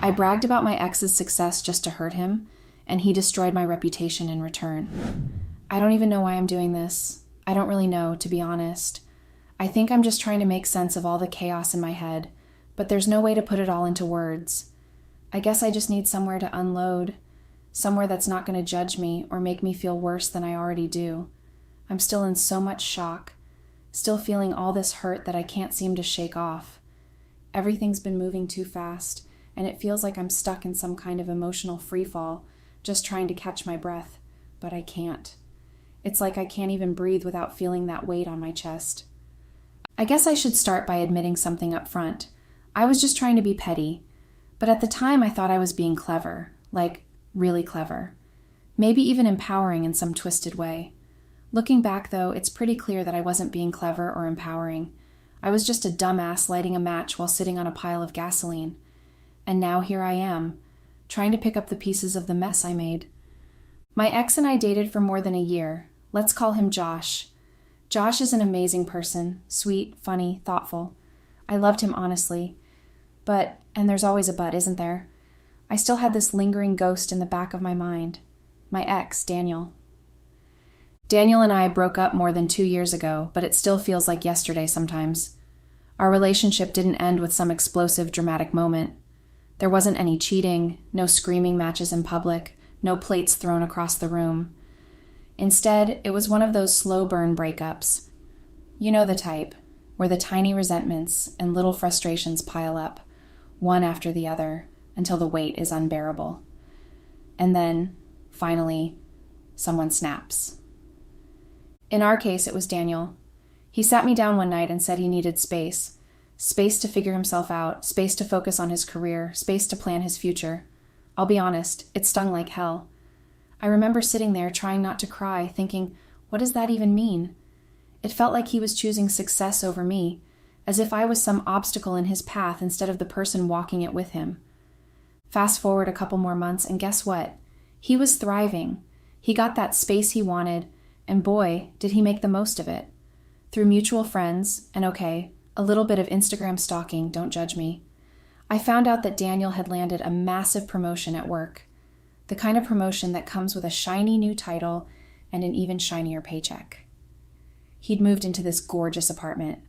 I bragged about my ex's success just to hurt him, and he destroyed my reputation in return. I don't even know why I'm doing this. I don't really know, to be honest. I think I'm just trying to make sense of all the chaos in my head, but there's no way to put it all into words. I guess I just need somewhere to unload, somewhere that's not going to judge me or make me feel worse than I already do. I'm still in so much shock, still feeling all this hurt that I can't seem to shake off. Everything's been moving too fast, and it feels like I'm stuck in some kind of emotional freefall, just trying to catch my breath, but I can't. It's like I can't even breathe without feeling that weight on my chest. I guess I should start by admitting something up front. I was just trying to be petty, but at the time I thought I was being clever, like really clever. Maybe even empowering in some twisted way. Looking back, though, it's pretty clear that I wasn't being clever or empowering. I was just a dumbass lighting a match while sitting on a pile of gasoline. And now here I am, trying to pick up the pieces of the mess I made. My ex and I dated for more than a year. Let's call him Josh. Josh is an amazing person, sweet, funny, thoughtful. I loved him honestly. But, and there's always a but, isn't there? I still had this lingering ghost in the back of my mind. My ex, Daniel. Daniel and I broke up more than 2 years ago, but it still feels like yesterday sometimes. Our relationship didn't end with some explosive, dramatic moment. There wasn't any cheating, no screaming matches in public, no plates thrown across the room. Instead, it was one of those slow burn breakups. You know the type, where the tiny resentments and little frustrations pile up, one after the other, until the weight is unbearable. And then, finally, someone snaps. In our case, it was Daniel. He sat me down one night and said he needed space. Space to figure himself out, space to focus on his career, space to plan his future. I'll be honest, it stung like hell. I remember sitting there trying not to cry, thinking, what does that even mean? It felt like he was choosing success over me, as if I was some obstacle in his path instead of the person walking it with him. Fast forward a couple more months, and guess what? He was thriving. He got that space he wanted, and boy, did he make the most of it. Through mutual friends, and okay, a little bit of Instagram stalking, don't judge me, I found out that Daniel had landed a massive promotion at work. The kind of promotion that comes with a shiny new title and an even shinier paycheck. He'd moved into this gorgeous apartment.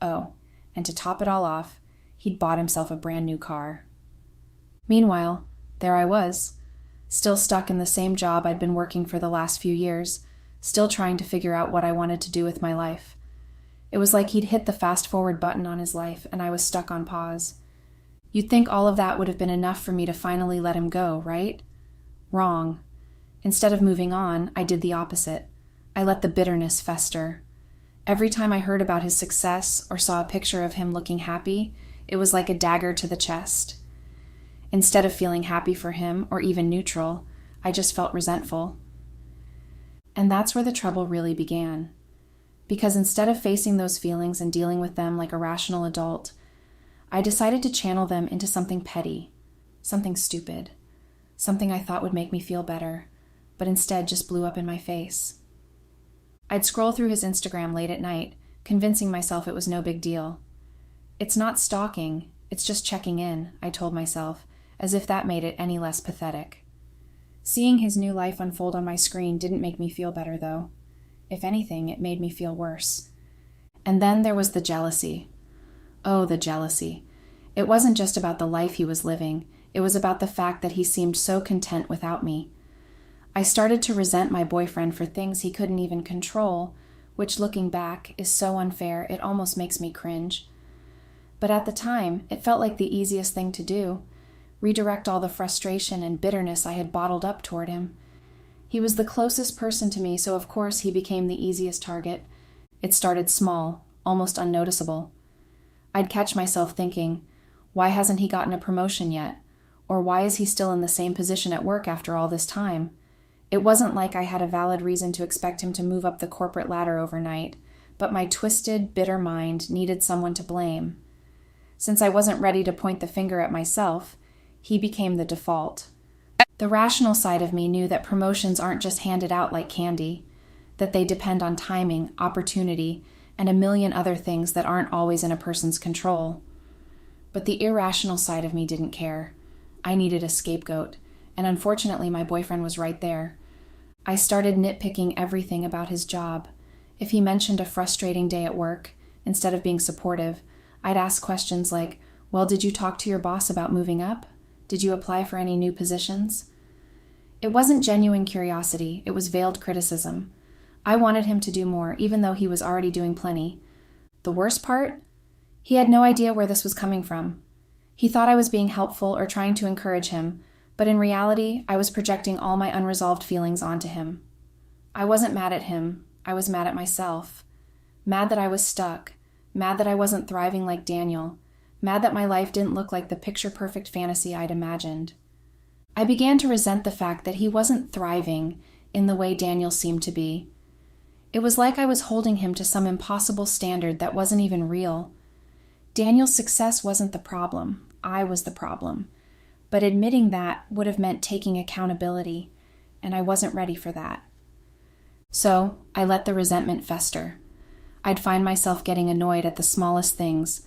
Oh, and to top it all off, he'd bought himself a brand new car. Meanwhile, there I was, still stuck in the same job I'd been working for the last few years, still trying to figure out what I wanted to do with my life. It was like he'd hit the fast-forward button on his life, and I was stuck on pause. You'd think all of that would have been enough for me to finally let him go, right? Wrong. Instead of moving on, I did the opposite. I let the bitterness fester. Every time I heard about his success or saw a picture of him looking happy, it was like a dagger to the chest. Instead of feeling happy for him or even neutral, I just felt resentful. And that's where the trouble really began. Because instead of facing those feelings and dealing with them like a rational adult, I decided to channel them into something petty, something stupid, something I thought would make me feel better, but instead just blew up in my face. I'd scroll through his Instagram late at night, convincing myself it was no big deal. It's not stalking, it's just checking in, I told myself, as if that made it any less pathetic. Seeing his new life unfold on my screen didn't make me feel better, though. If anything, it made me feel worse. And then there was the jealousy. Oh, the jealousy. It wasn't just about the life he was living. It was about the fact that he seemed so content without me. I started to resent my boyfriend for things he couldn't even control, which, looking back, is so unfair it almost makes me cringe. But at the time, it felt like the easiest thing to do. Redirect all the frustration and bitterness I had bottled up toward him. He was the closest person to me, so of course he became the easiest target. It started small, almost unnoticeable. I'd catch myself thinking, why hasn't he gotten a promotion yet? Or why is he still in the same position at work after all this time? It wasn't like I had a valid reason to expect him to move up the corporate ladder overnight, but my twisted, bitter mind needed someone to blame. Since I wasn't ready to point the finger at myself, he became the default. The rational side of me knew that promotions aren't just handed out like candy, that they depend on timing, opportunity, and a million other things that aren't always in a person's control. But the irrational side of me didn't care. I needed a scapegoat, and unfortunately my boyfriend was right there. I started nitpicking everything about his job. If he mentioned a frustrating day at work, instead of being supportive, I'd ask questions like, well, did you talk to your boss about moving up? Did you apply for any new positions? It wasn't genuine curiosity, it was veiled criticism. I wanted him to do more, even though he was already doing plenty. The worst part? He had no idea where this was coming from. He thought I was being helpful or trying to encourage him, but in reality, I was projecting all my unresolved feelings onto him. I wasn't mad at him, I was mad at myself. Mad that I was stuck, mad that I wasn't thriving like Daniel, mad that my life didn't look like the picture-perfect fantasy I'd imagined. I began to resent the fact that he wasn't thriving in the way Daniel seemed to be. It was like I was holding him to some impossible standard that wasn't even real. Daniel's success wasn't the problem, I was the problem. But admitting that would have meant taking accountability, and I wasn't ready for that. So I let the resentment fester. I'd find myself getting annoyed at the smallest things,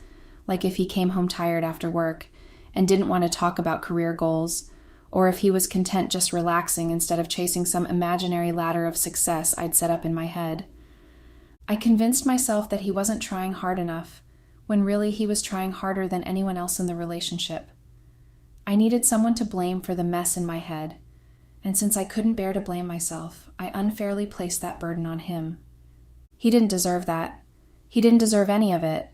like if he came home tired after work and didn't want to talk about career goals, or if he was content just relaxing instead of chasing some imaginary ladder of success I'd set up in my head. I convinced myself that he wasn't trying hard enough, when really he was trying harder than anyone else in the relationship. I needed someone to blame for the mess in my head, and since I couldn't bear to blame myself, I unfairly placed that burden on him. He didn't deserve that. He didn't deserve any of it.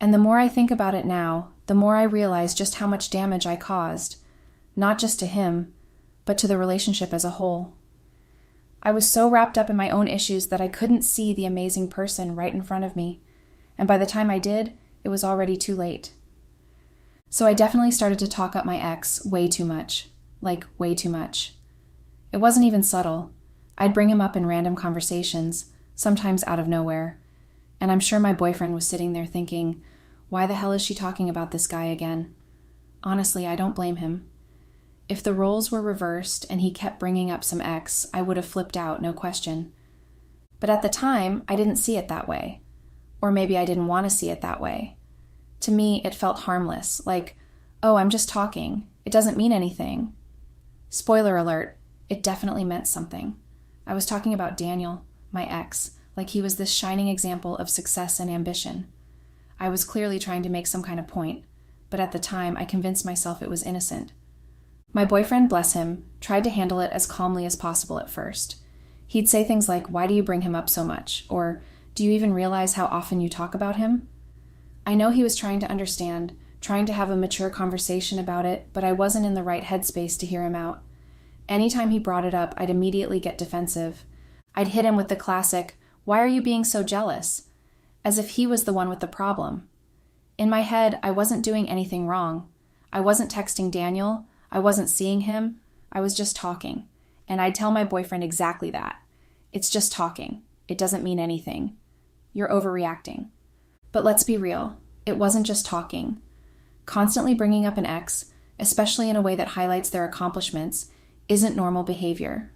And the more I think about it now, the more I realize just how much damage I caused, not just to him, but to the relationship as a whole. I was so wrapped up in my own issues that I couldn't see the amazing person right in front of me, and by the time I did, it was already too late. So I definitely started to talk up my ex way too much, like way too much. It wasn't even subtle. I'd bring him up in random conversations, sometimes out of nowhere, and I'm sure my boyfriend was sitting there thinking, why the hell is she talking about this guy again? Honestly, I don't blame him. If the roles were reversed and he kept bringing up some ex, I would have flipped out, no question. But at the time, I didn't see it that way. Or maybe I didn't want to see it that way. To me, it felt harmless, like, oh, I'm just talking. It doesn't mean anything. Spoiler alert, it definitely meant something. I was talking about Daniel, my ex, like he was this shining example of success and ambition. I was clearly trying to make some kind of point, but at the time, I convinced myself it was innocent. My boyfriend, bless him, tried to handle it as calmly as possible at first. He'd say things like, why do you bring him up so much? Or, do you even realize how often you talk about him? I know he was trying to understand, trying to have a mature conversation about it, but I wasn't in the right headspace to hear him out. Anytime he brought it up, I'd immediately get defensive. I'd hit him with the classic, why are you being so jealous? As if he was the one with the problem. In my head, I wasn't doing anything wrong. I wasn't texting Daniel. I wasn't seeing him. I was just talking. And I'd tell my boyfriend exactly that. It's just talking. It doesn't mean anything. You're overreacting. But let's be real. It wasn't just talking. Constantly bringing up an ex, especially in a way that highlights their accomplishments, isn't normal behavior.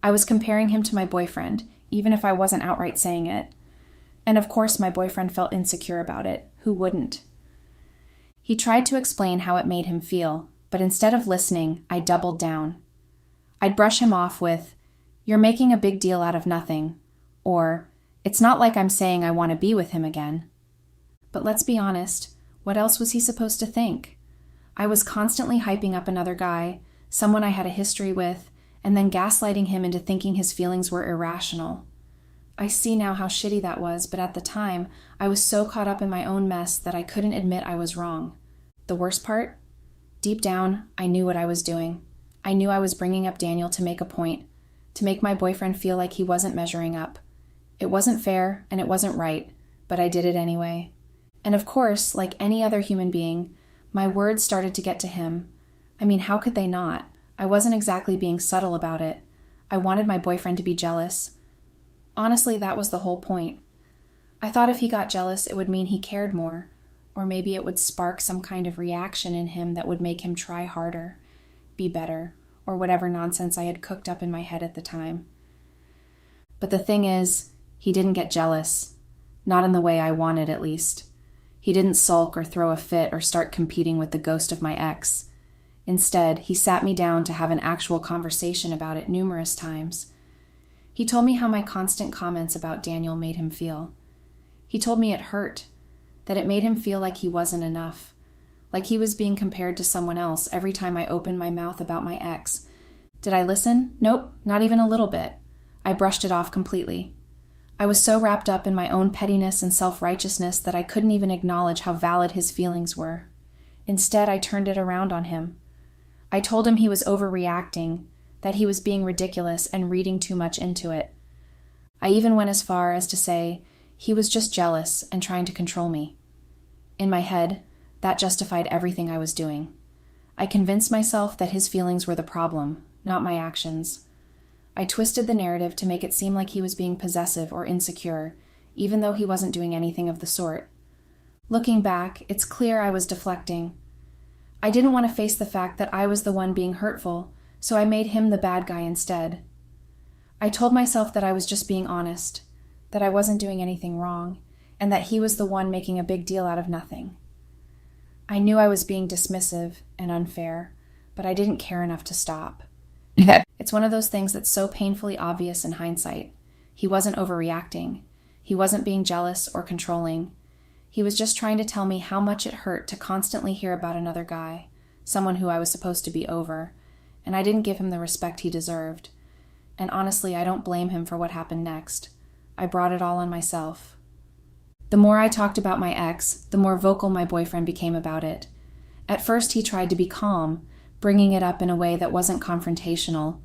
I was comparing him to my boyfriend, even if I wasn't outright saying it. And of course, my boyfriend felt insecure about it. Who wouldn't? He tried to explain how it made him feel, but instead of listening, I doubled down. I'd brush him off with, you're making a big deal out of nothing, or, it's not like I'm saying I want to be with him again. But let's be honest, what else was he supposed to think? I was constantly hyping up another guy, someone I had a history with, and then gaslighting him into thinking his feelings were irrational. I see now how shitty that was, but at the time, I was so caught up in my own mess that I couldn't admit I was wrong. The worst part? Deep down, I knew what I was doing. I knew I was bringing up Daniel to make a point, to make my boyfriend feel like he wasn't measuring up. It wasn't fair, and it wasn't right, but I did it anyway. And of course, like any other human being, my words started to get to him. I mean, how could they not? I wasn't exactly being subtle about it. I wanted my boyfriend to be jealous. Honestly, that was the whole point. I thought if he got jealous, it would mean he cared more, or maybe it would spark some kind of reaction in him that would make him try harder, be better, or whatever nonsense I had cooked up in my head at the time. But the thing is, he didn't get jealous. Not in the way I wanted, at least. He didn't sulk or throw a fit or start competing with the ghost of my ex. Instead, he sat me down to have an actual conversation about it numerous times. He told me how my constant comments about Daniel made him feel. He told me it hurt, that it made him feel like he wasn't enough, like he was being compared to someone else every time I opened my mouth about my ex. Did I listen? Nope, not even a little bit. I brushed it off completely. I was so wrapped up in my own pettiness and self-righteousness that I couldn't even acknowledge how valid his feelings were. Instead, I turned it around on him. I told him he was overreacting, that he was being ridiculous and reading too much into it. I even went as far as to say he was just jealous and trying to control me. In my head, that justified everything I was doing. I convinced myself that his feelings were the problem, not my actions. I twisted the narrative to make it seem like he was being possessive or insecure, even though he wasn't doing anything of the sort. Looking back, it's clear I was deflecting. I didn't want to face the fact that I was the one being hurtful, so I made him the bad guy instead. I told myself that I was just being honest, that I wasn't doing anything wrong, and that he was the one making a big deal out of nothing. I knew I was being dismissive and unfair, but I didn't care enough to stop. It's one of those things that's so painfully obvious in hindsight. He wasn't overreacting. He wasn't being jealous or controlling. He was just trying to tell me how much it hurt to constantly hear about another guy, someone who I was supposed to be over, and I didn't give him the respect he deserved. And honestly, I don't blame him for what happened next. I brought it all on myself. The more I talked about my ex, the more vocal my boyfriend became about it. At first, he tried to be calm, bringing it up in a way that wasn't confrontational.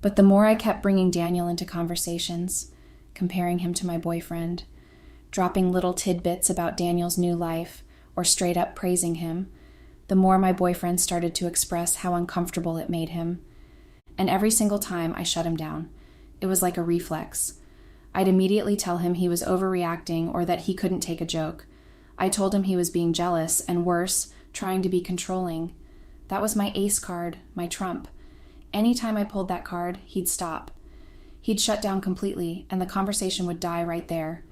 But the more I kept bringing Daniel into conversations, comparing him to my boyfriend, dropping little tidbits about Daniel's new life, or straight up praising him, the more my boyfriend started to express how uncomfortable it made him. And every single time I shut him down. It was like a reflex. I'd immediately tell him he was overreacting or that he couldn't take a joke. I told him he was being jealous, and worse, trying to be controlling. That was my ace card, my trump. Anytime I pulled that card, he'd stop. He'd shut down completely, and the conversation would die right there.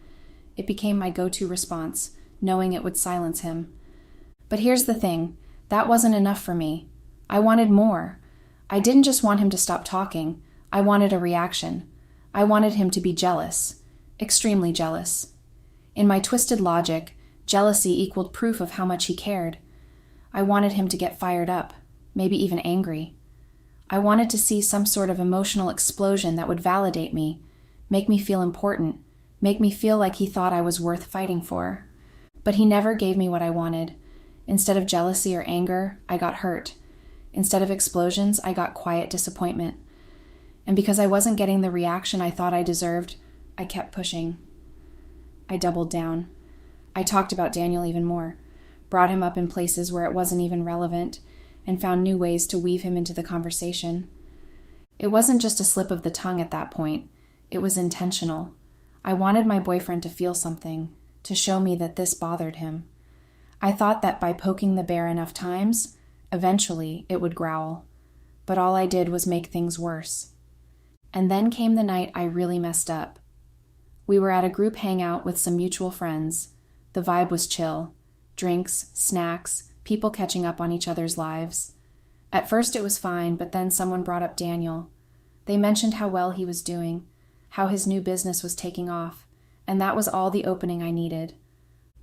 It became my go-to response, knowing it would silence him. But here's the thing, that wasn't enough for me. I wanted more. I didn't just want him to stop talking. I wanted a reaction. I wanted him to be jealous, extremely jealous. In my twisted logic, jealousy equaled proof of how much he cared. I wanted him to get fired up, maybe even angry. I wanted to see some sort of emotional explosion that would validate me, make me feel important, make me feel like he thought I was worth fighting for. But he never gave me what I wanted. Instead of jealousy or anger, I got hurt. Instead of explosions, I got quiet disappointment. And because I wasn't getting the reaction I thought I deserved, I kept pushing. I doubled down. I talked about Daniel even more, brought him up in places where it wasn't even relevant, and found new ways to weave him into the conversation. It wasn't just a slip of the tongue at that point. It was intentional. I wanted my boyfriend to feel something, to show me that this bothered him. I thought that by poking the bear enough times, eventually it would growl. But all I did was make things worse. And then came the night I really messed up. We were at a group hangout with some mutual friends. The vibe was chill. Drinks, snacks, people catching up on each other's lives. At first it was fine, but then someone brought up Daniel. They mentioned how well he was doing, how his new business was taking off, and that was all the opening I needed.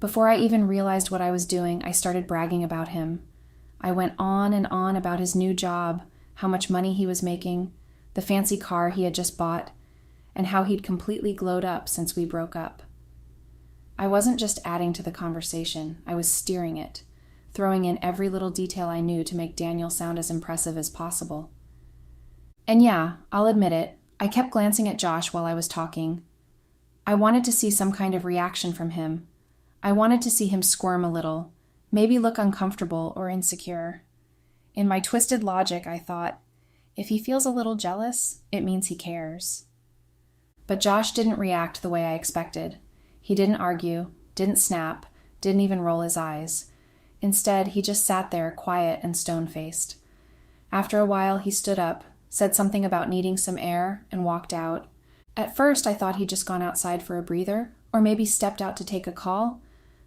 Before I even realized what I was doing, I started bragging about him. I went on and on about his new job, how much money he was making, the fancy car he had just bought, and how he'd completely glowed up since we broke up. I wasn't just adding to the conversation, I was steering it, throwing in every little detail I knew to make Daniel sound as impressive as possible. And yeah, I'll admit it, I kept glancing at Josh while I was talking. I wanted to see some kind of reaction from him. I wanted to see him squirm a little, maybe look uncomfortable or insecure. In my twisted logic, I thought, if he feels a little jealous, it means he cares. But Josh didn't react the way I expected. He didn't argue, didn't snap, didn't even roll his eyes. Instead, he just sat there quiet and stone-faced. After a while, he stood up, said something about needing some air, and walked out. At first, I thought he'd just gone outside for a breather, or maybe stepped out to take a call.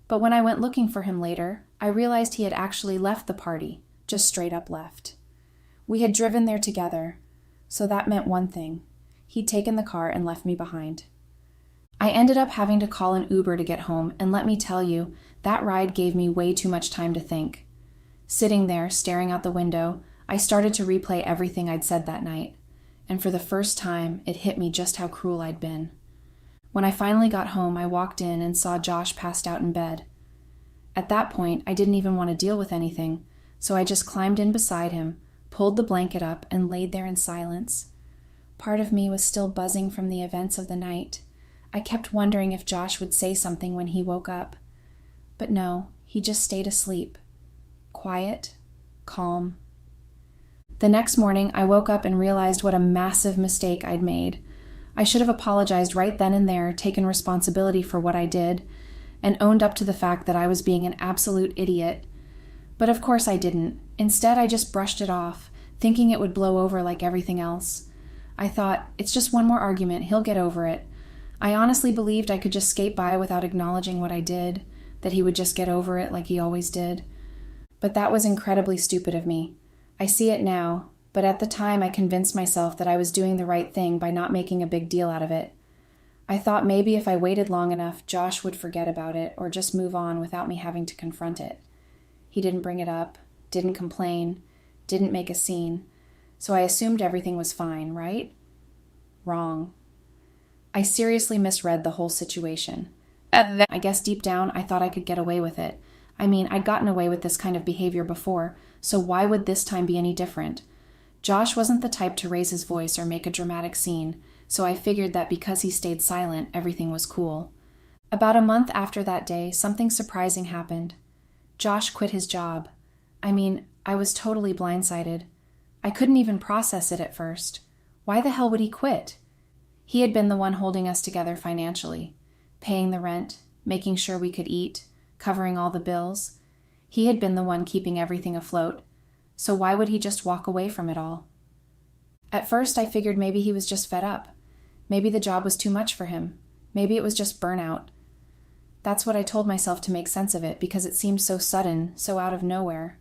But when I went looking for him later, I realized he had actually left the party, just straight up left. We had driven there together, so that meant one thing. He'd taken the car and left me behind. I ended up having to call an Uber to get home, and let me tell you, that ride gave me way too much time to think. Sitting there, staring out the window, I started to replay everything I'd said that night, and for the first time, it hit me just how cruel I'd been. When I finally got home, I walked in and saw Josh passed out in bed. At that point, I didn't even want to deal with anything, so I just climbed in beside him, pulled the blanket up, and laid there in silence. Part of me was still buzzing from the events of the night. I kept wondering if Josh would say something when he woke up. But no, he just stayed asleep. Quiet, calm. The next morning, I woke up and realized what a massive mistake I'd made. I should have apologized right then and there, taken responsibility for what I did, and owned up to the fact that I was being an absolute idiot. But of course I didn't. Instead, I just brushed it off, thinking it would blow over like everything else. I thought, it's just one more argument, he'll get over it. I honestly believed I could just skate by without acknowledging what I did, that he would just get over it like he always did. But that was incredibly stupid of me. I see it now, but at the time I convinced myself that I was doing the right thing by not making a big deal out of it. I thought maybe if I waited long enough, Josh would forget about it or just move on without me having to confront it. He didn't bring it up, didn't complain, didn't make a scene, so I assumed everything was fine, right? Wrong. I seriously misread the whole situation. I guess deep down I thought I could get away with it. I mean, I'd gotten away with this kind of behavior before, so why would this time be any different? Josh wasn't the type to raise his voice or make a dramatic scene, so I figured that because he stayed silent, everything was cool. About a month after that day, something surprising happened. Josh quit his job. I mean, I was totally blindsided. I couldn't even process it at first. Why the hell would he quit? He had been the one holding us together financially, paying the rent, making sure we could eat, covering all the bills. He had been the one keeping everything afloat, so why would he just walk away from it all? At first, I figured maybe he was just fed up. Maybe the job was too much for him. Maybe it was just burnout. That's what I told myself to make sense of it because it seemed so sudden, so out of nowhere.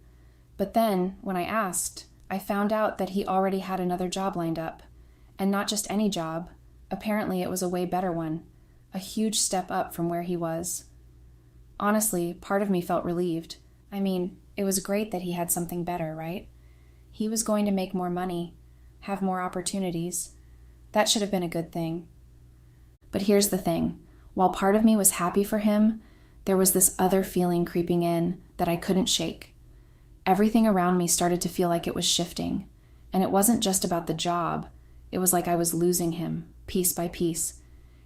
But then, when I asked, I found out that he already had another job lined up. And not just any job. Apparently, it was a way better one. A huge step up from where he was. Honestly, part of me felt relieved. I mean, it was great that he had something better, right? He was going to make more money, have more opportunities. That should have been a good thing. But here's the thing. While part of me was happy for him, there was this other feeling creeping in that I couldn't shake. Everything around me started to feel like it was shifting. And it wasn't just about the job. It was like I was losing him, piece by piece.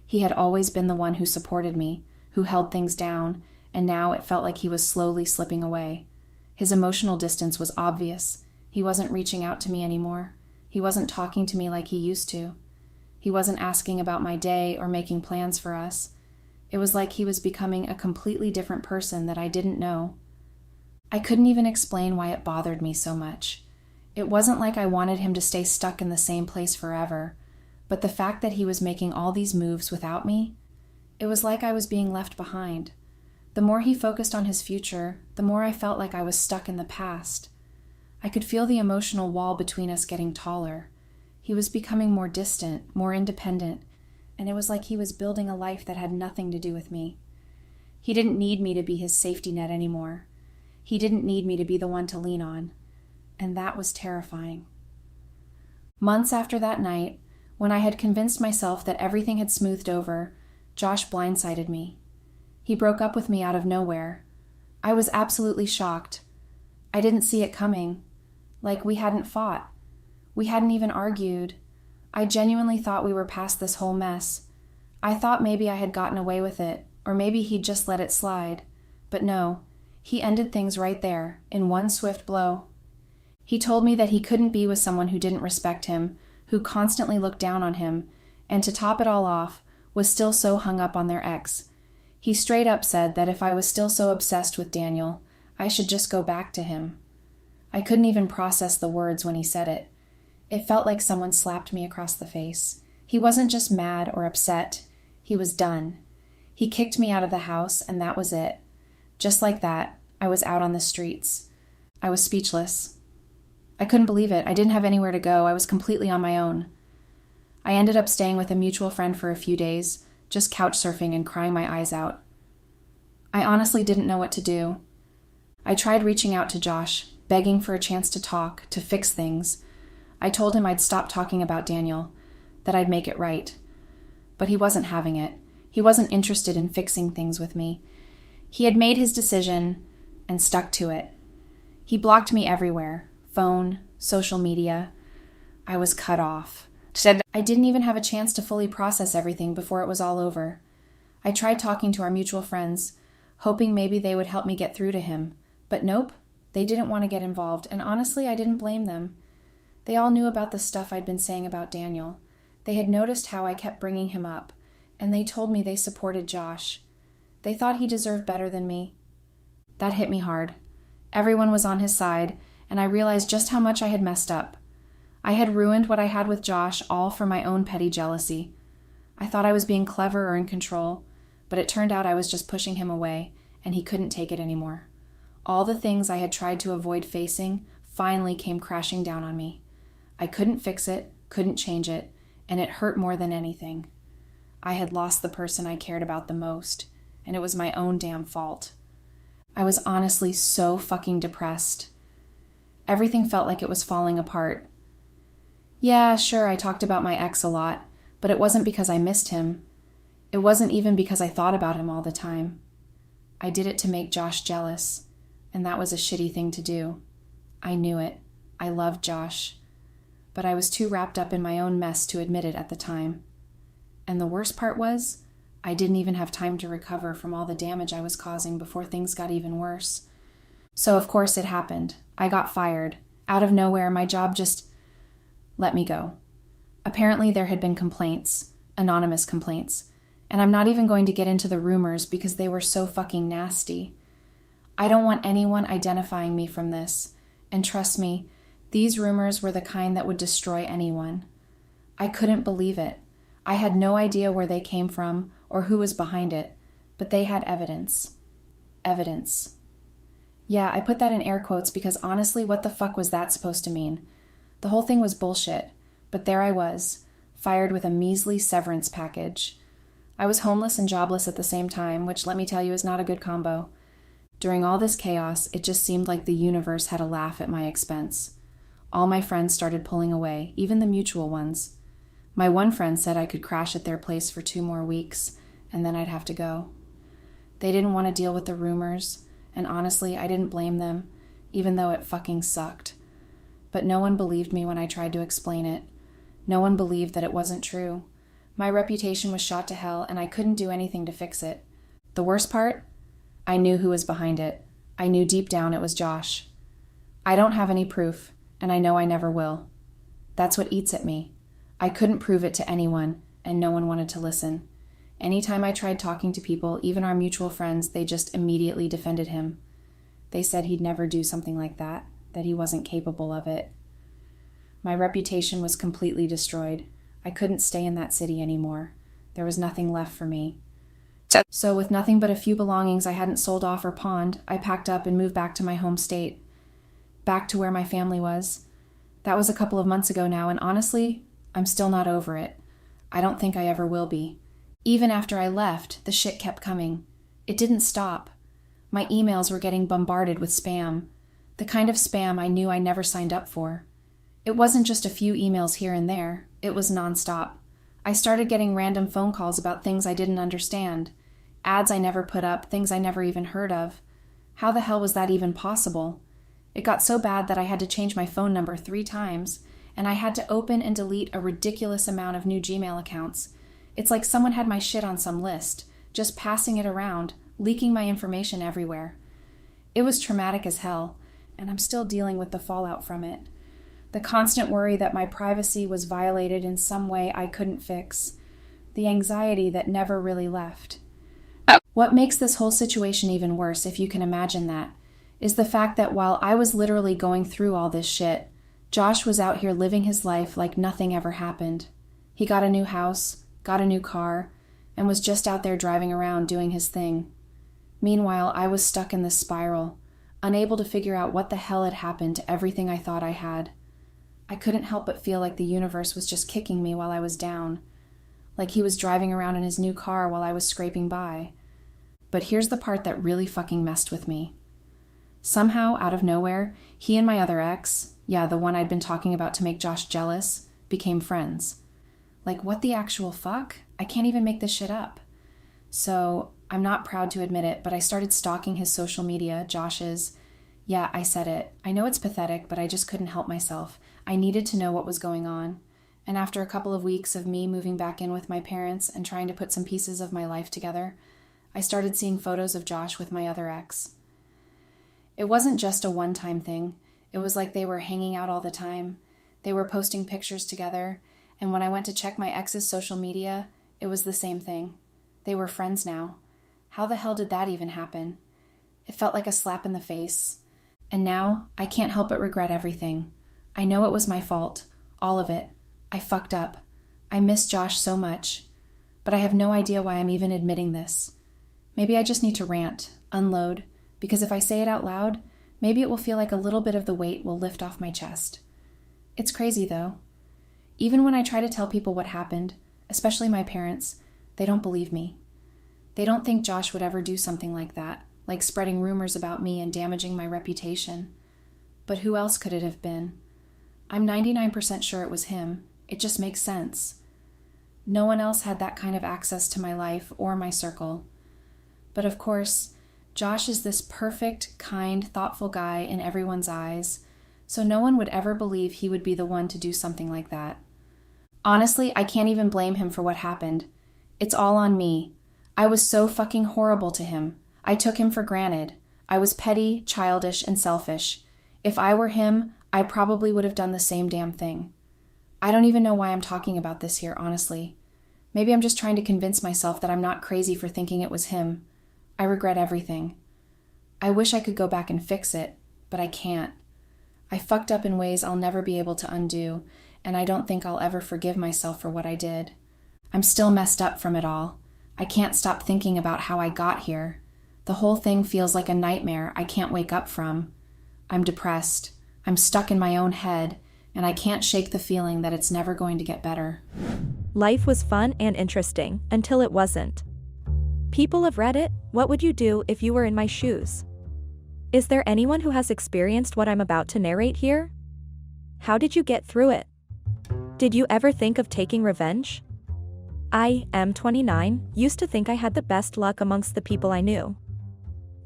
He had always been the one who supported me, who held things down, and now it felt like he was slowly slipping away. His emotional distance was obvious. He wasn't reaching out to me anymore. He wasn't talking to me like he used to. He wasn't asking about my day or making plans for us. It was like he was becoming a completely different person that I didn't know. I couldn't even explain why it bothered me so much. It wasn't like I wanted him to stay stuck in the same place forever, but the fact that he was making all these moves without me, it was like I was being left behind. The more he focused on his future, the more I felt like I was stuck in the past. I could feel the emotional wall between us getting taller. He was becoming more distant, more independent, and it was like he was building a life that had nothing to do with me. He didn't need me to be his safety net anymore. He didn't need me to be the one to lean on, and that was terrifying. Months after that night, when I had convinced myself that everything had smoothed over, Josh blindsided me. He broke up with me out of nowhere. I was absolutely shocked. I didn't see it coming. Like we hadn't fought. We hadn't even argued. I genuinely thought we were past this whole mess. I thought maybe I had gotten away with it, or maybe he'd just let it slide. But no, he ended things right there, in one swift blow. He told me that he couldn't be with someone who didn't respect him, who constantly looked down on him, and to top it all off, was still so hung up on their ex. He straight up said that if I was still so obsessed with Daniel, I should just go back to him. I couldn't even process the words when he said it. It felt like someone slapped me across the face. He wasn't just mad or upset. He was done. He kicked me out of the house, and that was it. Just like that, I was out on the streets. I was speechless. I couldn't believe it. I didn't have anywhere to go. I was completely on my own. I ended up staying with a mutual friend for a few days, just couch surfing and crying my eyes out. I honestly didn't know what to do. I tried reaching out to Josh, begging for a chance to talk, to fix things. I told him I'd stop talking about Daniel, that I'd make it right. But he wasn't having it. He wasn't interested in fixing things with me. He had made his decision and stuck to it. He blocked me everywhere. Phone, social media. I was cut off. I didn't even have a chance to fully process everything before it was all over. I tried talking to our mutual friends, hoping maybe they would help me get through to him. But nope, they didn't want to get involved, and honestly, I didn't blame them. They all knew about the stuff I'd been saying about Daniel. They had noticed how I kept bringing him up, and they told me they supported Josh. They thought he deserved better than me. That hit me hard. Everyone was on his side, and I realized just how much I had messed up. I had ruined what I had with Josh, all for my own petty jealousy. I thought I was being clever or in control, but it turned out I was just pushing him away, and he couldn't take it anymore. All the things I had tried to avoid facing finally came crashing down on me. I couldn't fix it, couldn't change it, and it hurt more than anything. I had lost the person I cared about the most, and it was my own damn fault. I was honestly so fucking depressed. Everything felt like it was falling apart. Yeah, sure, I talked about my ex a lot, but it wasn't because I missed him. It wasn't even because I thought about him all the time. I did it to make Josh jealous, and that was a shitty thing to do. I knew it. I loved Josh. But I was too wrapped up in my own mess to admit it at the time. And the worst part was, I didn't even have time to recover from all the damage I was causing before things got even worse. So of course it happened. I got fired. Out of nowhere, my job just let me go. Apparently there had been complaints, anonymous complaints, and I'm not even going to get into the rumors because they were so fucking nasty. I don't want anyone identifying me from this, and trust me, these rumors were the kind that would destroy anyone. I couldn't believe it. I had no idea where they came from or who was behind it, but they had evidence. Evidence. Yeah, I put that in air quotes because honestly, what the fuck was that supposed to mean? The whole thing was bullshit, but there I was, fired with a measly severance package. I was homeless and jobless at the same time, which let me tell you is not a good combo. During all this chaos, it just seemed like the universe had a laugh at my expense. All my friends started pulling away, even the mutual ones. My one friend said I could crash at their place for 2 more weeks, and then I'd have to go. They didn't want to deal with the rumors, and honestly, I didn't blame them, even though it fucking sucked. But no one believed me when I tried to explain it. No one believed that it wasn't true. My reputation was shot to hell, and I couldn't do anything to fix it. The worst part? I knew who was behind it. I knew deep down it was Josh. I don't have any proof, and I know I never will. That's what eats at me. I couldn't prove it to anyone, and no one wanted to listen. Anytime I tried talking to people, even our mutual friends, they just immediately defended him. They said he'd never do something like that he wasn't capable of it. My reputation was completely destroyed. I couldn't stay in that city anymore. There was nothing left for me. So with nothing but a few belongings I hadn't sold off or pawned, I packed up and moved back to my home state. Back to where my family was. That was a couple of months ago now, and honestly, I'm still not over it. I don't think I ever will be. Even after I left, the shit kept coming. It didn't stop. My emails were getting bombarded with spam. The kind of spam I knew I never signed up for. It wasn't just a few emails here and there. It was nonstop. I started getting random phone calls about things I didn't understand. Ads I never put up, things I never even heard of. How the hell was that even possible? It got so bad that I had to change my phone number 3 times, and I had to open and delete a ridiculous amount of new Gmail accounts. It's like someone had my shit on some list, just passing it around, leaking my information everywhere. It was traumatic as hell, and I'm still dealing with the fallout from it. The constant worry that my privacy was violated in some way I couldn't fix. The anxiety that never really left. What makes this whole situation even worse, if you can imagine that, is the fact that while I was literally going through all this shit, Josh was out here living his life like nothing ever happened. He got a new house, got a new car, and was just out there driving around doing his thing. Meanwhile, I was stuck in this spiral, unable to figure out what the hell had happened to everything I thought I had. I couldn't help but feel like the universe was just kicking me while I was down, like he was driving around in his new car while I was scraping by. But here's the part that really fucking messed with me. Somehow, out of nowhere, he and my other ex, yeah, the one I'd been talking about to make Josh jealous, became friends. Like, what the actual fuck? I can't even make this shit up. So, I'm not proud to admit it, but I started stalking his social media, Josh's. Yeah, I said it. I know it's pathetic, but I just couldn't help myself. I needed to know what was going on. And after a couple of weeks of me moving back in with my parents and trying to put some pieces of my life together, I started seeing photos of Josh with my other ex. It wasn't just a one-time thing. It was like they were hanging out all the time. They were posting pictures together, and when I went to check my ex's social media, it was the same thing. They were friends now. How the hell did that even happen? It felt like a slap in the face. And now, I can't help but regret everything. I know it was my fault. All of it. I fucked up. I miss Josh so much. But I have no idea why I'm even admitting this. Maybe I just need to rant, unload, because if I say it out loud, maybe it will feel like a little bit of the weight will lift off my chest. It's crazy, though. Even when I try to tell people what happened, especially my parents, they don't believe me. They don't think Josh would ever do something like that, like spreading rumors about me and damaging my reputation. But who else could it have been? I'm 99% sure it was him. It just makes sense. No one else had that kind of access to my life or my circle. But of course, Josh is this perfect, kind, thoughtful guy in everyone's eyes, so no one would ever believe he would be the one to do something like that. Honestly, I can't even blame him for what happened. It's all on me. I was so fucking horrible to him. I took him for granted. I was petty, childish, and selfish. If I were him, I probably would have done the same damn thing. I don't even know why I'm talking about this here, honestly. Maybe I'm just trying to convince myself that I'm not crazy for thinking it was him. I regret everything. I wish I could go back and fix it, but I can't. I fucked up in ways I'll never be able to undo, and I don't think I'll ever forgive myself for what I did. I'm still messed up from it all. I can't stop thinking about how I got here. The whole thing feels like a nightmare I can't wake up from. I'm depressed. I'm stuck in my own head, and I can't shake the feeling that it's never going to get better. Life was fun and interesting until it wasn't. People of Reddit, what would you do if you were in my shoes? Is there anyone who has experienced what I'm about to narrate here? How did you get through it? Did you ever think of taking revenge? I am 29, used to think I had the best luck amongst the people I knew.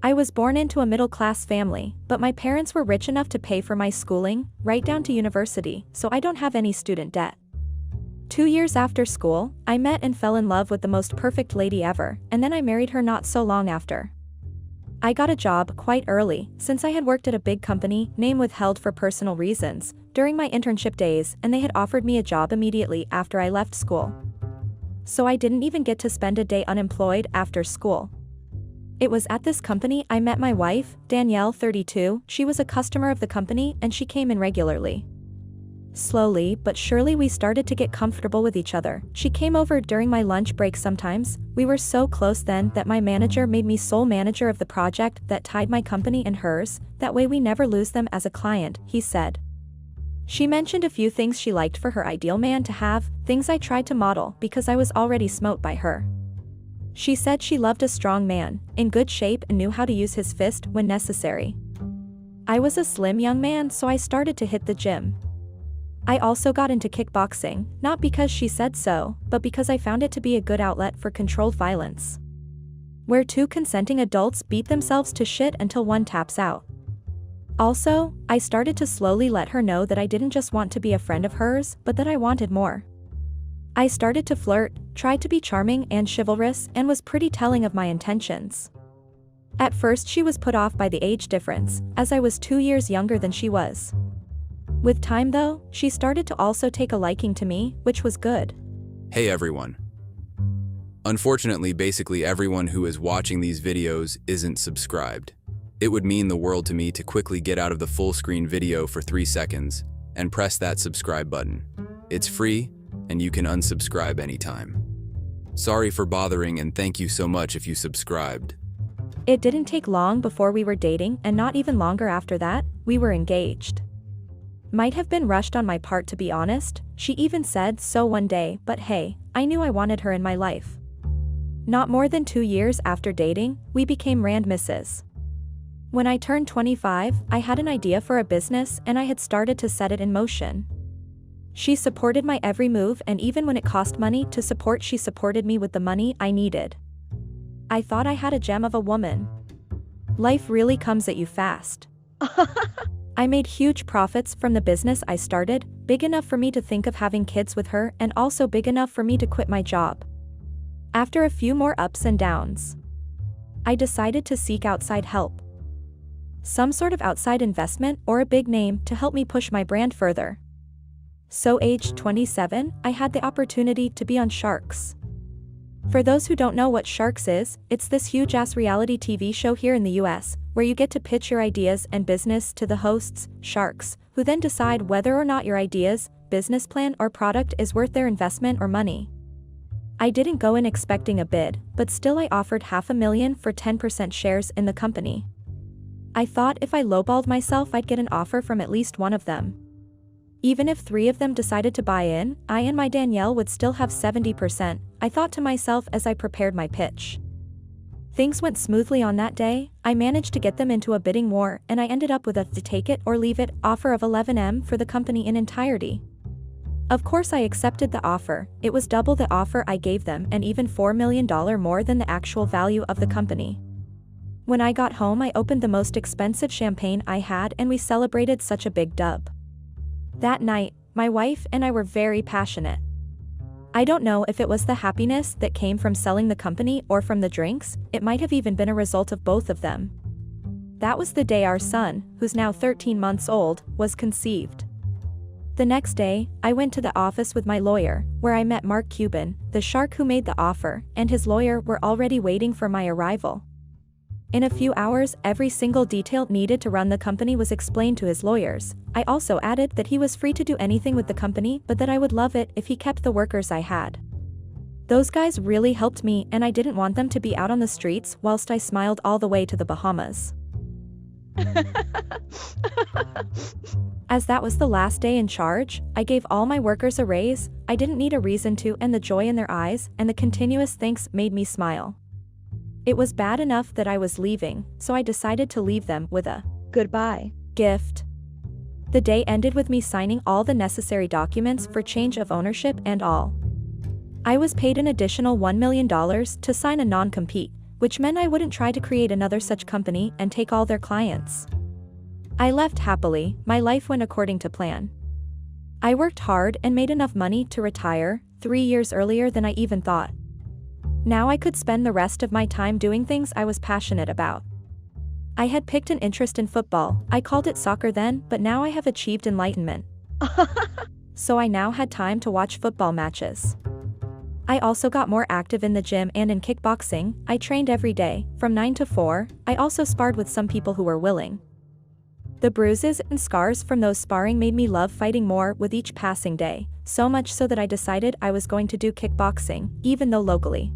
I was born into a middle-class family, but my parents were rich enough to pay for my schooling, right down to university, so I don't have any student debt. 2 years after school, I met and fell in love with the most perfect lady ever, and then I married her not so long after. I got a job quite early, since I had worked at a big company, name withheld for personal reasons, during my internship days, and they had offered me a job immediately after I left school. So I didn't even get to spend a day unemployed after school. It was at this company I met my wife, Danielle, 32, she was a customer of the company and she came in regularly. Slowly but surely we started to get comfortable with each other. She came over during my lunch break sometimes. We were so close then that my manager made me sole manager of the project that tied my company and hers, that way we never lose them as a client, he said. She mentioned a few things she liked for her ideal man to have, things I tried to model because I was already smote by her. She said she loved a strong man, in good shape and knew how to use his fist when necessary. I was a slim young man, so I started to hit the gym. I also got into kickboxing, not because she said so, but because I found it to be a good outlet for controlled violence, where two consenting adults beat themselves to shit until one taps out. Also, I started to slowly let her know that I didn't just want to be a friend of hers, but that I wanted more. I started to flirt, tried to be charming and chivalrous, and was pretty telling of my intentions. At first she was put off by the age difference, as I was 2 years younger than she was. With time though, she started to also take a liking to me, which was good. Hey everyone. Unfortunately, basically everyone who is watching these videos isn't subscribed. It would mean the world to me to quickly get out of the full screen video for 3 seconds and press that subscribe button. It's free and you can unsubscribe anytime. Sorry for bothering and thank you so much if you subscribed. It didn't take long before we were dating, and not even longer after that, we were engaged. Might have been rushed on my part, to be honest. She even said so one day, but hey, I knew I wanted her in my life. Not more than 2 years after dating, we became misses. When I turned 25, I had an idea for a business and I had started to set it in motion. She supported my every move, and even when it cost money to support, she supported me with the money I needed. I thought I had a gem of a woman. Life really comes at you fast. I made huge profits from the business I started, big enough for me to think of having kids with her and also big enough for me to quit my job. After a few more ups and downs, I decided to seek outside help. Some sort of outside investment or a big name to help me push my brand further. So aged 27, I had the opportunity to be on Sharks. For those who don't know what Sharks is, it's this huge-ass reality TV show here in the US, where you get to pitch your ideas and business to the hosts, Sharks, who then decide whether or not your ideas, business plan or product is worth their investment or money. I didn't go in expecting a bid, but still I offered $500,000 for 10% shares in the company. I thought if I lowballed myself I'd get an offer from at least one of them. Even if 3 of them decided to buy in, I and my Danielle would still have 70%, I thought to myself as I prepared my pitch. Things went smoothly on that day. I managed to get them into a bidding war, and I ended up with a take it or leave it offer of $11 million for the company in entirety. Of course I accepted the offer. It was double the offer I gave them and even $4 million more than the actual value of the company. When I got home I opened the most expensive champagne I had and we celebrated such a big dub. That night, my wife and I were very passionate. I don't know if it was the happiness that came from selling the company or from the drinks. It might have even been a result of both of them. That was the day our son, who's now 13 months old, was conceived. The next day, I went to the office with my lawyer, where I met Mark Cuban, the shark who made the offer, and his lawyer were already waiting for my arrival. In a few hours, every single detail needed to run the company was explained to his lawyers. I also added that he was free to do anything with the company, but that I would love it if he kept the workers I had. Those guys really helped me, and I didn't want them to be out on the streets whilst I smiled all the way to the Bahamas. As that was the last day in charge, I gave all my workers a raise. I didn't need a reason to, and the joy in their eyes and the continuous thanks made me smile. It was bad enough that I was leaving, so I decided to leave them with a goodbye gift. The day ended with me signing all the necessary documents for change of ownership and all. I was paid an additional $1 million to sign a non-compete, which meant I wouldn't try to create another such company and take all their clients. I left happily. My life went according to plan. I worked hard and made enough money to retire 3 years earlier than I even thought. Now I could spend the rest of my time doing things I was passionate about. I had picked an interest in football. I called it soccer then, but now I have achieved enlightenment. So I now had time to watch football matches. I also got more active in the gym and in kickboxing. I trained every day, from 9 to 4. I also sparred with some people who were willing. The bruises and scars from those sparring made me love fighting more with each passing day, so much so that I decided I was going to do kickboxing, even though locally.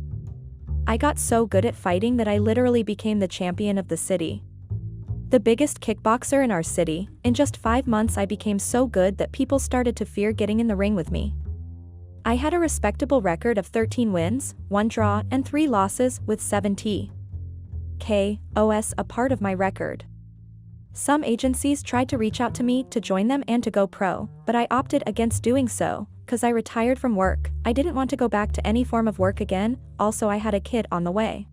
I got so good at fighting that I literally became the champion of the city. The biggest kickboxer in our city. In just 5 months I became so good that people started to fear getting in the ring with me. I had a respectable record of 13 wins, 1 draw, and 3 losses, with 70 KOs a part of my record. Some agencies tried to reach out to me to join them and to go pro, but I opted against doing so, because I retired from work. I didn't want to go back to any form of work again, also I had a kid on the way.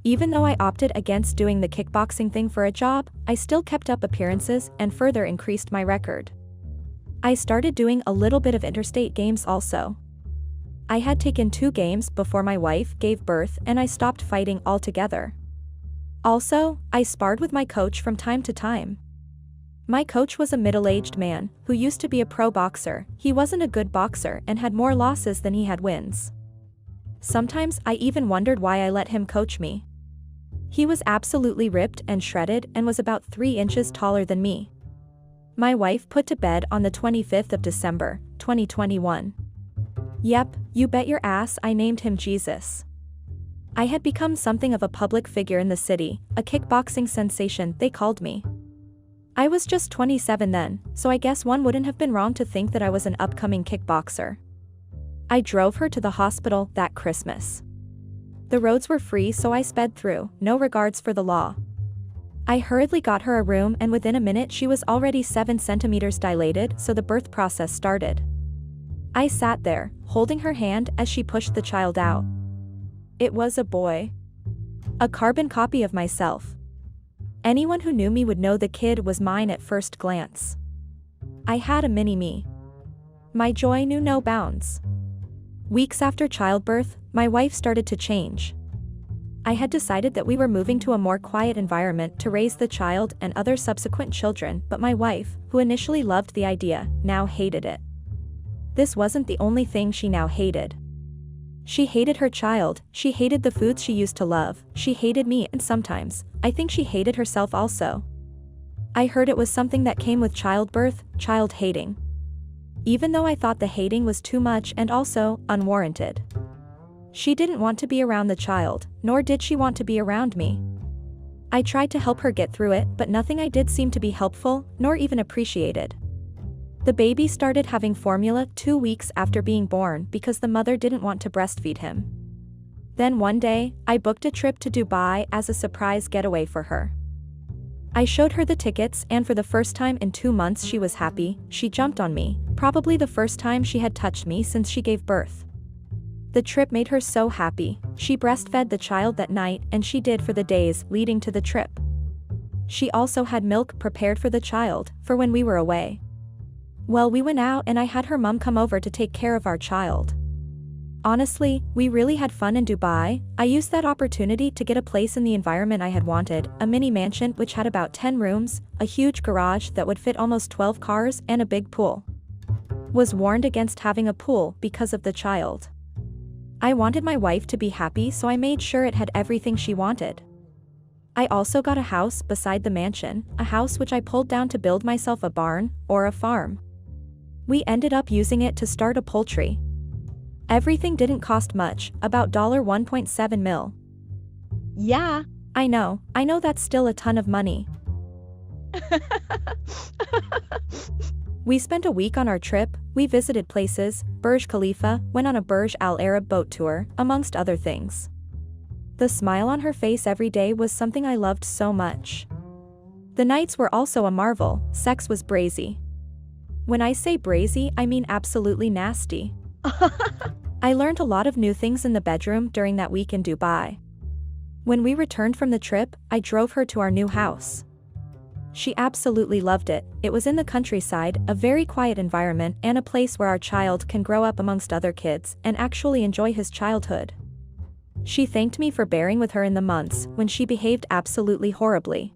Even though I opted against doing the kickboxing thing for a job, I still kept up appearances and further increased my record. I started doing a little bit of interstate games also. I had taken 2 games before my wife gave birth and I stopped fighting altogether. Also, I sparred with my coach from time to time. My coach was a middle-aged man who used to be a pro boxer. He wasn't a good boxer and had more losses than he had wins. Sometimes I even wondered why I let him coach me. He was absolutely ripped and shredded and was about 3 inches taller than me. My wife put to bed on the 25th of December, 2021. Yep, you bet your ass I named him Jesus. I had become something of a public figure in the city, a kickboxing sensation, they called me. I was just 27 then, so I guess one wouldn't have been wrong to think that I was an upcoming kickboxer. I drove her to the hospital that Christmas. The roads were free, so I sped through, no regards for the law. I hurriedly got her a room, and within a minute she was already 7 centimeters dilated, so the birth process started. I sat there, holding her hand as she pushed the child out. It was a boy. A carbon copy of myself. Anyone who knew me would know the kid was mine at first glance. I had a mini-me. My joy knew no bounds. Weeks after childbirth, my wife started to change. I had decided that we were moving to a more quiet environment to raise the child and other subsequent children, but my wife, who initially loved the idea, now hated it. This wasn't the only thing she now hated. She hated her child, she hated the foods she used to love, she hated me, and sometimes, I think she hated herself also. I heard it was something that came with childbirth, child hating. Even though I thought the hating was too much and also unwarranted. She didn't want to be around the child, nor did she want to be around me. I tried to help her get through it, but nothing I did seemed to be helpful, nor even appreciated. The baby started having formula 2 weeks after being born because the mother didn't want to breastfeed him. Then one day, I booked a trip to Dubai as a surprise getaway for her. I showed her the tickets, and for the first time in 2 months she was happy. She jumped on me, probably the first time she had touched me since she gave birth. The trip made her so happy. She breastfed the child that night, and she did for the days leading to the trip. She also had milk prepared for the child, for when we were away. Well, we went out and I had her mom come over to take care of our child. Honestly, we really had fun in Dubai. I used that opportunity to get a place in the environment I had wanted, a mini mansion which had about 10 rooms, a huge garage that would fit almost 12 cars, and a big pool. Was warned against having a pool because of the child. I wanted my wife to be happy, so I made sure it had everything she wanted. I also got a house beside the mansion, a house which I pulled down to build myself a barn, or a farm. We ended up using it to start a poultry. Everything didn't cost much, about $1.7 million. Yeah, I know that's still a ton of money. We spent a week on our trip. We visited places, Burj Khalifa, went on a Burj Al Arab boat tour, amongst other things. The smile on her face every day was something I loved so much. The nights were also a marvel. Sex was brazy. When I say brazy, I mean absolutely nasty. I learned a lot of new things in the bedroom during that week in Dubai. When we returned from the trip, I drove her to our new house. She absolutely loved it. It was in the countryside, a very quiet environment, and a place where our child can grow up amongst other kids and actually enjoy his childhood. She thanked me for bearing with her in the months when she behaved absolutely horribly.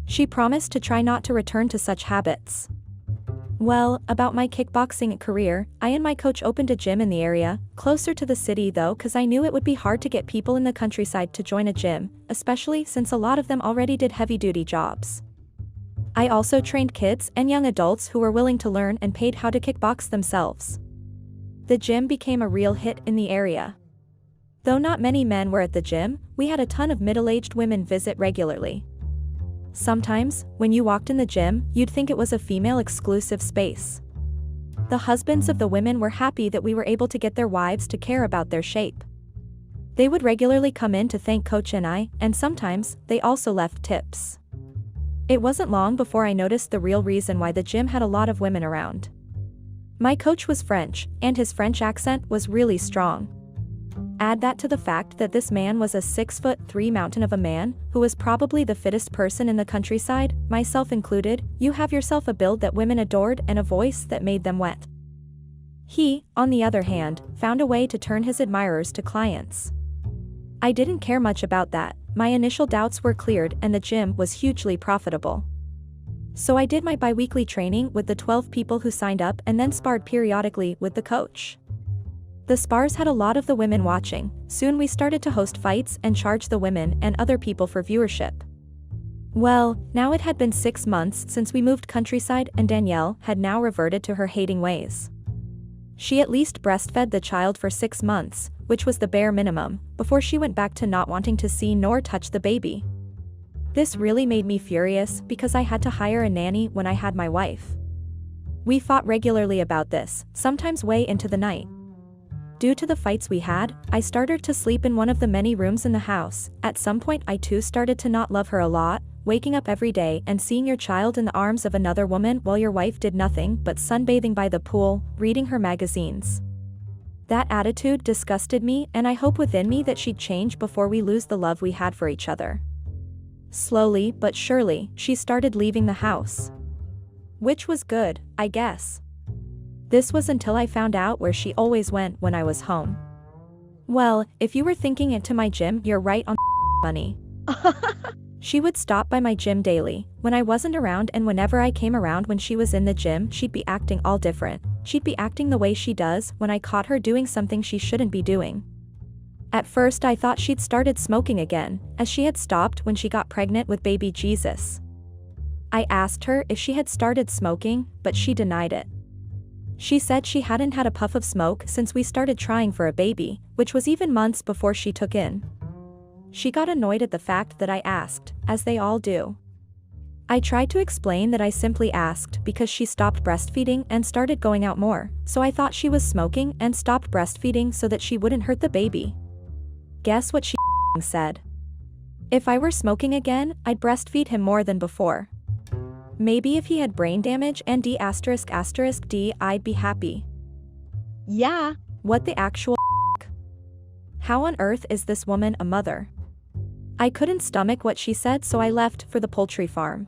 She promised to try not to return to such habits. Well, about my kickboxing career, I and my coach opened a gym in the area, closer to the city though, cause I knew it would be hard to get people in the countryside to join a gym, especially since a lot of them already did heavy-duty jobs. I also trained kids and young adults who were willing to learn and paid how to kickbox themselves. The gym became a real hit in the area. Though not many men were at the gym, we had a ton of middle-aged women visit regularly. Sometimes, when you walked in the gym, you'd think it was a female-exclusive space. The husbands of the women were happy that we were able to get their wives to care about their shape. They would regularly come in to thank Coach and I, and sometimes, they also left tips. It wasn't long before I noticed the real reason why the gym had a lot of women around. My coach was French, and his French accent was really strong. Add that to the fact that this man was a 6'3" mountain of a man, who was probably the fittest person in the countryside, myself included. You have yourself a build that women adored and a voice that made them wet. He, on the other hand, found a way to turn his admirers to clients. I didn't care much about that. My initial doubts were cleared and the gym was hugely profitable. So I did my bi-weekly training with the 12 people who signed up and then sparred periodically with the coach. The spars had a lot of the women watching. Soon we started to host fights and charge the women and other people for viewership. Well, now it had been 6 months since we moved countryside and Danielle had now reverted to her hating ways. She at least breastfed the child for 6 months, which was the bare minimum, before she went back to not wanting to see nor touch the baby. This really made me furious because I had to hire a nanny when I had my wife. We fought regularly about this, sometimes way into the night. Due to the fights we had, I started to sleep in one of the many rooms in the house. At some point I too started to not love her a lot, waking up every day and seeing your child in the arms of another woman while your wife did nothing but sunbathing by the pool, reading her magazines. That attitude disgusted me, and I hope within me that she'd change before we lose the love we had for each other. Slowly but surely, she started leaving the house. Which was good, I guess. This was until I found out where she always went when I was home. Well, if you were thinking into my gym, you're right on money. She would stop by my gym daily, when I wasn't around, and whenever I came around when she was in the gym, she'd be acting all different. She'd be acting the way she does when I caught her doing something she shouldn't be doing. At first I thought she'd started smoking again, as she had stopped when she got pregnant with baby Jesus. I asked her if she had started smoking, but she denied it. She said she hadn't had a puff of smoke since we started trying for a baby, which was even months before she took in. She got annoyed at the fact that I asked, as they all do. I tried to explain that I simply asked because she stopped breastfeeding and started going out more, so I thought she was smoking and stopped breastfeeding so that she wouldn't hurt the baby. Guess what she said? If I were smoking again, I'd breastfeed him more than before. Maybe if he had brain damage and D*****, I'd be happy. Yeah, what the actual How on earth is this woman a mother? I couldn't stomach what she said, so I left for the poultry farm.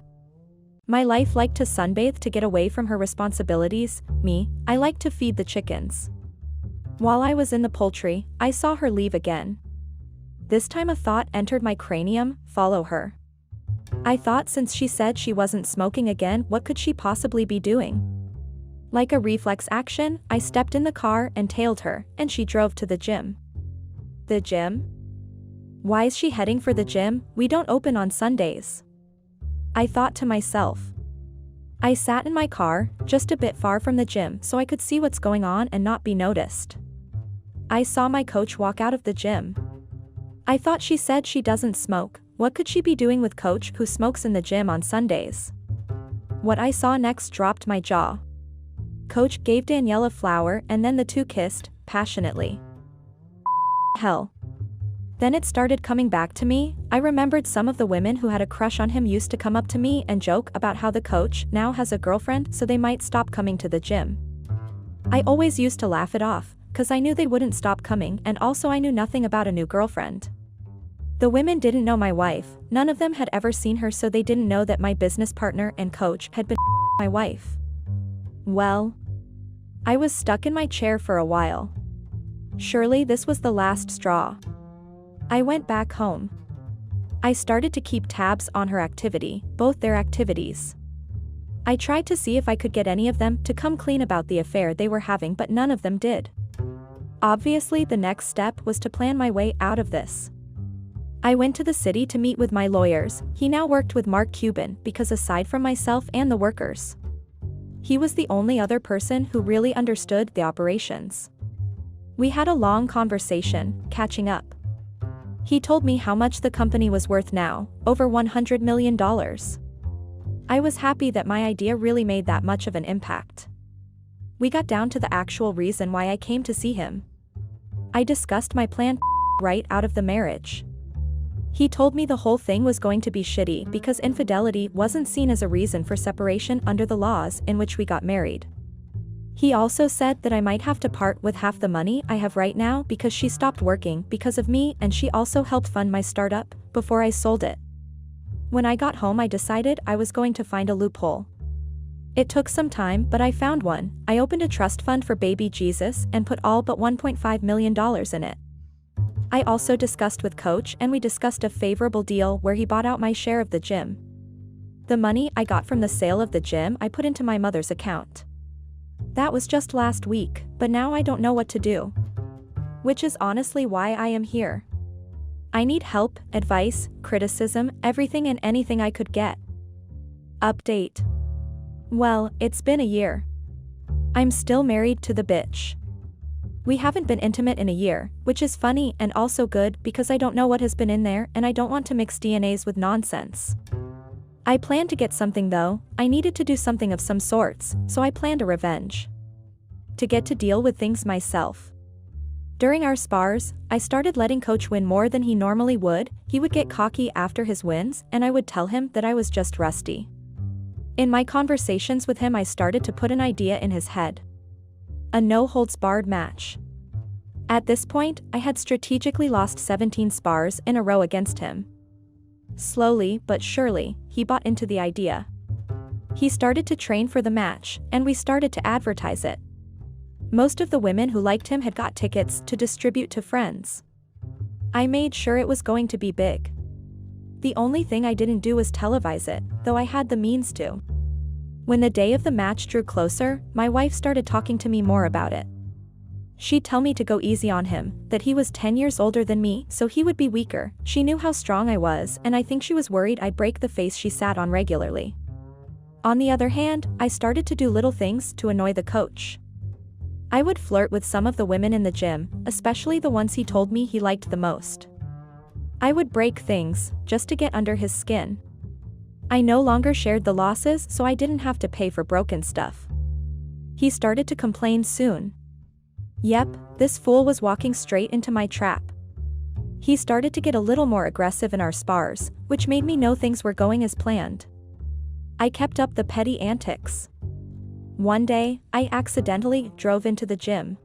My life liked to sunbathe to get away from her responsibilities. I liked to feed the chickens. While I was in the poultry, I saw her leave again. This time a thought entered my cranium: follow her. I thought since she said she wasn't smoking again, what could she possibly be doing? Like a reflex action, I stepped in the car and tailed her, and she drove to the gym. The gym? Why is she heading for the gym? We don't open on Sundays. I thought to myself. I sat in my car, just a bit far from the gym, so I could see what's going on and not be noticed. I saw my coach walk out of the gym. I thought she said she doesn't smoke. What could she be doing with coach who smokes in the gym on Sundays? What I saw next dropped my jaw. Coach gave Danielle a flower and then the two kissed, passionately. Hell. Then it started coming back to me. I remembered some of the women who had a crush on him used to come up to me and joke about how the coach now has a girlfriend, so they might stop coming to the gym. I always used to laugh it off, cause I knew they wouldn't stop coming, and also I knew nothing about a new girlfriend. The women didn't know my wife, none of them had ever seen her, so they didn't know that my business partner and coach had been my wife. Well, I was stuck in my chair for a while. Surely this was the last straw. I went back home. I started to keep tabs on her activity, both their activities. I tried to see if I could get any of them to come clean about the affair they were having, but none of them did. Obviously, the next step was to plan my way out of this. I went to the city to meet with my lawyers. He now worked with Mark Cuban because aside from myself and the workers, he was the only other person who really understood the operations. We had a long conversation, catching up. He told me how much the company was worth now, over $100 million. I was happy that my idea really made that much of an impact. We got down to the actual reason why I came to see him. I discussed my plan right out of the marriage. He told me the whole thing was going to be shitty because infidelity wasn't seen as a reason for separation under the laws in which we got married. He also said that I might have to part with half the money I have right now because she stopped working because of me, and she also helped fund my startup before I sold it. When I got home, I decided I was going to find a loophole. It took some time, but I found one. I opened a trust fund for baby Jesus and put all but $1.5 million in it. I also discussed with Coach, and we discussed a favorable deal where he bought out my share of the gym. The money I got from the sale of the gym I put into my mother's account. That was just last week, but now I don't know what to do. Which is honestly why I am here. I need help, advice, criticism, everything and anything I could get. Update. Well, it's been a year. I'm still married to the bitch. We haven't been intimate in a year, which is funny and also good because I don't know what has been in there and I don't want to mix DNAs with nonsense. I planned to get something though. I needed to do something of some sorts, so I planned a revenge. To get to deal with things myself. During our spars, I started letting Coach win more than he normally would. He would get cocky after his wins, and I would tell him that I was just rusty. In my conversations with him, I started to put an idea in his head. A no-holds-barred match. At this point, I had strategically lost 17 spars in a row against him. Slowly but surely, he bought into the idea. He started to train for the match, and we started to advertise it. Most of the women who liked him had got tickets to distribute to friends. I made sure it was going to be big. The only thing I didn't do was televise it, though I had the means to. When the day of the match drew closer, my wife started talking to me more about it. She'd tell me to go easy on him, that he was 10 years older than me, so he would be weaker. She knew how strong I was, and I think she was worried I'd break the face she sat on regularly. On the other hand, I started to do little things to annoy the coach. I would flirt with some of the women in the gym, especially the ones he told me he liked the most. I would break things, just to get under his skin. I no longer shared the losses, so I didn't have to pay for broken stuff. He started to complain soon. Yep, this fool was walking straight into my trap. He started to get a little more aggressive in our spars, which made me know things were going as planned. I kept up the petty antics. One day, I accidentally drove into the gym.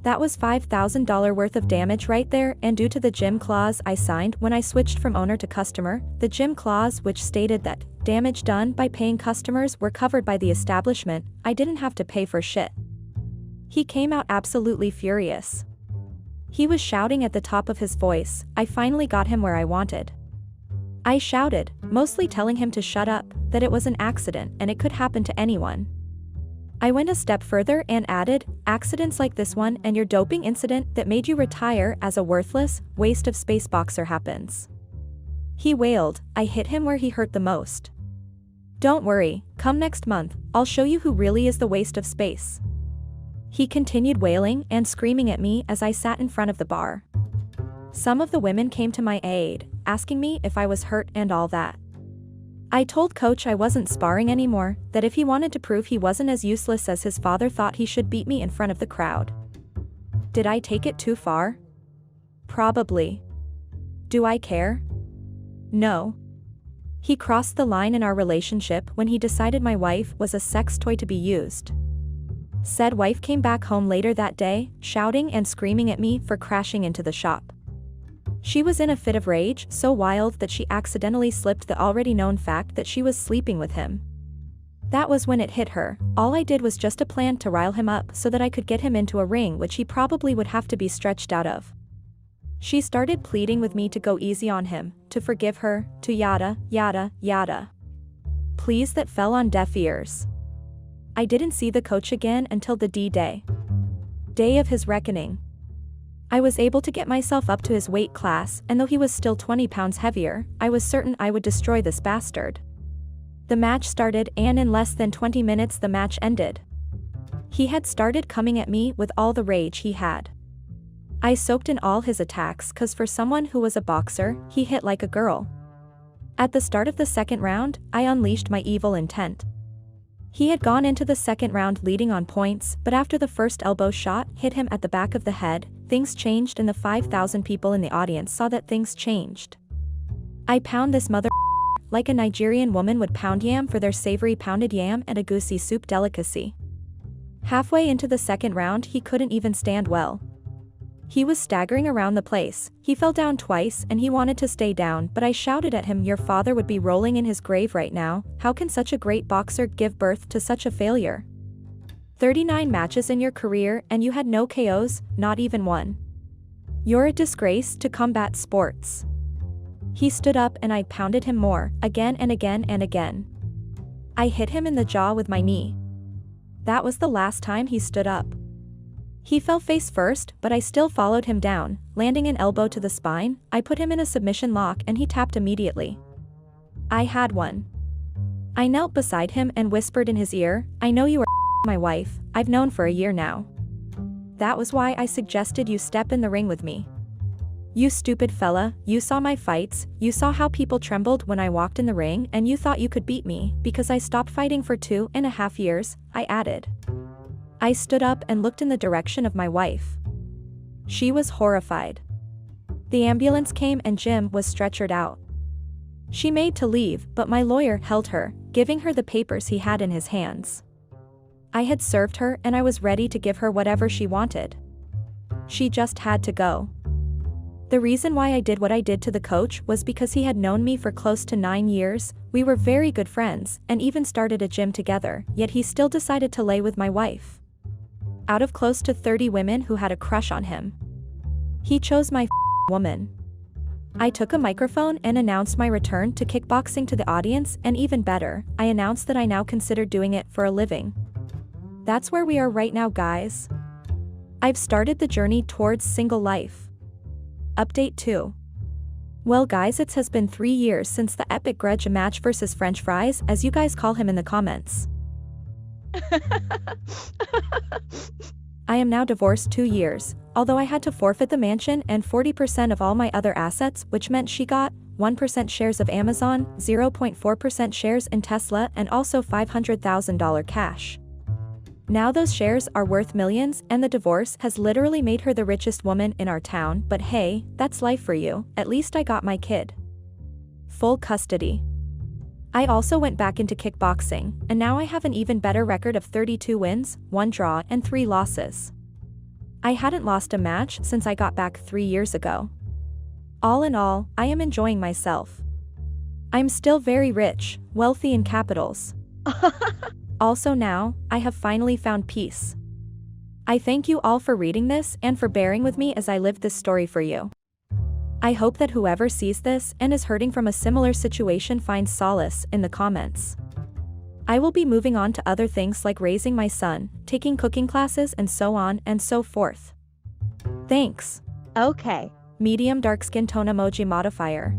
That was $5,000 worth of damage right there, and due to the gym clause I signed when I switched from owner to customer, the gym clause which stated that damage done by paying customers were covered by the establishment, I didn't have to pay for shit. He came out absolutely furious. He was shouting at the top of his voice. I finally got him where I wanted. I shouted, mostly telling him to shut up, that it was an accident and it could happen to anyone. I went a step further and added, accidents like this one and your doping incident that made you retire as a worthless, waste of space boxer happens. He wailed. I hit him where he hurt the most. Don't worry, come next month, I'll show you who really is the waste of space. He continued wailing and screaming at me as I sat in front of the bar. Some of the women came to my aid, asking me if I was hurt and all that. I told Coach I wasn't sparring anymore, that if he wanted to prove he wasn't as useless as his father thought, he should beat me in front of the crowd. Did I take it too far? Probably. Do I care? No. He crossed the line in our relationship when he decided my wife was a sex toy to be used. Said wife came back home later that day, shouting and screaming at me for crashing into the shop. She was in a fit of rage, so wild that she accidentally slipped the already known fact that she was sleeping with him. That was when it hit her. All I did was just a plan to rile him up so that I could get him into a ring which he probably would have to be stretched out of. She started pleading with me to go easy on him, to forgive her, to yada, yada, yada. Pleas that fell on deaf ears. I didn't see the coach again until the D-Day. Day of his reckoning. I was able to get myself up to his weight class, and though he was still 20 pounds heavier, I was certain I would destroy this bastard. The match started, and in less than 20 minutes the match ended. He had started coming at me with all the rage he had. I soaked in all his attacks cause for someone who was a boxer, he hit like a girl. At the start of the second round, I unleashed my evil intent. He had gone into the second round leading on points, but after the first elbow shot hit him at the back of the head, things changed and the 5,000 people in the audience saw that things changed. I pound this mother like a Nigerian woman would pound yam for their savory pounded yam and a goosey soup delicacy. Halfway into the second round he couldn't even stand well. He was staggering around the place, he fell down twice and he wanted to stay down, but I shouted at him, your father would be rolling in his grave right now, how can such a great boxer give birth to such a failure? 39 matches in your career and you had no KOs, not even one. You're a disgrace to combat sports. He stood up and I pounded him more, again and again and again. I hit him in the jaw with my knee. That was the last time he stood up. He fell face first, but I still followed him down, landing an elbow to the spine. I put him in a submission lock and he tapped immediately. I had one. I knelt beside him and whispered in his ear, I know you are my wife, I've known for a year now. That was why I suggested you step in the ring with me. You stupid fella, you saw my fights, you saw how people trembled when I walked in the ring, and you thought you could beat me because I stopped fighting for 2.5 years, I added. I stood up and looked in the direction of my wife. She was horrified. The ambulance came and Jim was stretchered out. She made to leave, but my lawyer held her, giving her the papers he had in his hands. I had served her and I was ready to give her whatever she wanted. She just had to go. The reason why I did what I did to the coach was because he had known me for close to 9 years, we were very good friends, and even started a gym together, yet he still decided to lay with my wife. Out of close to 30 women who had a crush on him, he chose my woman. I took a microphone and announced my return to kickboxing to the audience, and even better, I announced that I now consider doing it for a living. That's where we are right now, guys. I've started the journey towards single life. Update 2. Well guys, it has been 3 years since the epic grudge match versus French fries, as you guys call him in the comments. I am now divorced 2 years, although I had to forfeit the mansion and 40% of all my other assets, which meant she got 1% shares of Amazon, 0.4% shares in Tesla, and also $500,000 cash. Now those shares are worth millions, and the divorce has literally made her the richest woman in our town, but hey, that's life for you, at least I got my kid. Full custody. I also went back into kickboxing, and now I have an even better record of 32 wins, 1 draw, and 3 losses. I hadn't lost a match since I got back 3 years ago. All in all, I am enjoying myself. I'm still very rich, wealthy in capitals. Also now, I have finally found peace. I thank you all for reading this and for bearing with me as I lived this story for you. I hope that whoever sees this and is hurting from a similar situation finds solace in the comments. I will be moving on to other things like raising my son, taking cooking classes, and so on and so forth. Thanks. Okay. Medium dark skin tone emoji modifier.